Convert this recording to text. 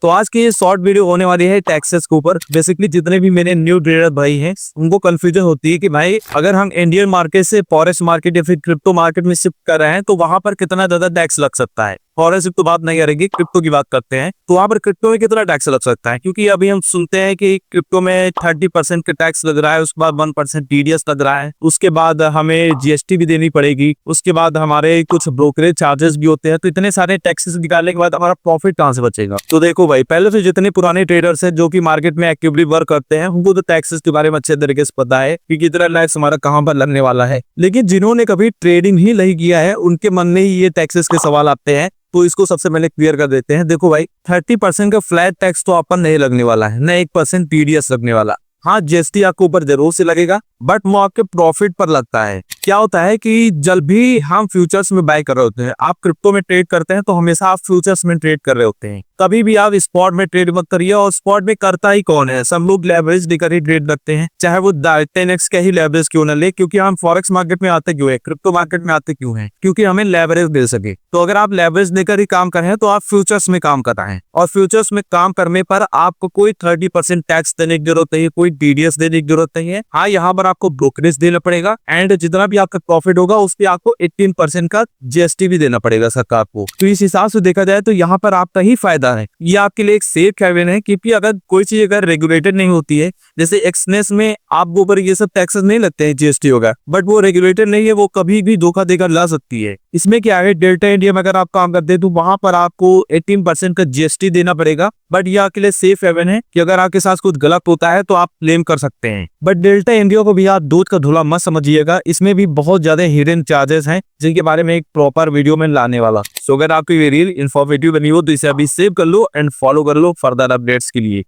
तो आज की ये शॉर्ट वीडियो होने वाली है टैक्सेस के ऊपर। बेसिकली जितने भी मेरे न्यू ट्रेडर भाई हैं उनको कंफ्यूजन होती है कि भाई अगर हम इंडियन मार्केट से फॉरेक्स मार्केट या फिर क्रिप्टो मार्केट में शिफ्ट कर रहे हैं तो वहां पर कितना ज्यादा टैक्स लग सकता है। फॉरेक्स तो बात नहीं करेंगे, क्रिप्टो की बात करते हैं। तो वहां पर क्रिप्टो में कितना टैक्स लग सकता है, क्योंकि अभी हम सुनते हैं कि क्रिप्टो में 30% का टैक्स लग रहा है, उसके बाद 1% टीडीएस लग रहा है, उसके बाद हमें जीएसटी भी देनी पड़ेगी, उसके बाद हमारे कुछ ब्रोकरेज चार्जेस भी होते हैं। तो इतने सारे टैक्सेस निकालने के बाद हमारा प्रॉफिट कहां से बचेगा। तो देखो भाई, पहले से जितने पुराने ट्रेडर्स हैं जो कि मार्केट में एक्टिवली वर्क करते हैं उनको तो टैक्सेस के बारे में अच्छे तरीके से पता है कि कितना टैक्स हमारा कहां पर लगने वाला है। लेकिन जिन्होंने कभी ट्रेडिंग ही नहीं किया है उनके मन में ही ये टैक्सेस के सवाल आते हैं। तो इसको सबसे पहले क्लियर कर देते हैं। देखो भाई, 30% का फ्लैट टैक्स तो अपन नहीं लगने वाला है, न 1% टीडीएस लगने वाला। हाँ, जीएसटी आपके ऊपर जरूर से लगेगा, बट वो आपके प्रॉफिट पर लगता है। क्या होता है कि जब भी हम फ्यूचर्स में बाय कर रहे होते हैं, आप क्रिप्टो में ट्रेड करते हैं तो हमेशा आप फ्यूचर्स में ट्रेड कर रहे होते हैं। कभी भी आप स्पॉट में ट्रेड मत करिए। और स्पॉट में करता ही कौन है, सब लोग लेवरेज लेकर ही ट्रेड करते हैं, चाहे वो 10x का ही लेवरेज क्यों ना ले। क्योंकि हम फॉरेक्स मार्केट में आते क्यों है, क्रिप्टो मार्केट में आते क्यों है, क्योंकि हमें लेवरेज दे सके। तो अगर आप लेवरेज लेकर ही काम कर रहे हैं तो आप फ्यूचर्स में काम कर रहे हैं, और फ्यूचर्स में काम करने पर आपको कोई 30% टैक्स देने की जरूरत नहीं है, कोई टीडीएस देने की जरूरत नहीं है। हाँ, यहाँ पर आपको ब्रोकरेज देना पड़ेगा, एंड जितना भी आपका प्रॉफिट होगा उस पर आपको 18% का जीएसटी भी देना पड़ेगा सरकार को। तो इस हिसाब से देखा जाए तो यहाँ पर आपका ही फायदा है। ये आपके लिए एक सेफ हेवन है, क्योंकि अगर कोई चीज अगर रेगुलेटेड नहीं होती है, जैसे एक्सनेस में आपके ऊपर ये सब टैक्सेस नहीं लगते हैं, जीएसटी होगा, बट वो रेगुलेटेड नहीं है, वो कभी भी धोखा देकर ला सकती है। इसमें क्या है, डेल्टा इंडिया में अगर आप काम करते हैं तो वहां पर आपको 18% का जीएसटी देना पड़ेगा। बट ये आपके लिए सेफ हेवन है कि अगर आपके साथ कुछ गलत होता है तो आप क्लेम कर सकते हैं। बट डेल्टा इंडिया को भी आप दूध का धुला मत समझिएगा, इसमें भी बहुत ज्यादा हिडन चार्जेस हैं जिनके बारे में एक प्रॉपर वीडियो में लाने वाला। सो अगर आपको ये रील इन्फॉर्मेटिव बनी हो तो इसे अभी सेव कर लो एंड फॉलो कर लो फर्दर अपडेट्स के लिए।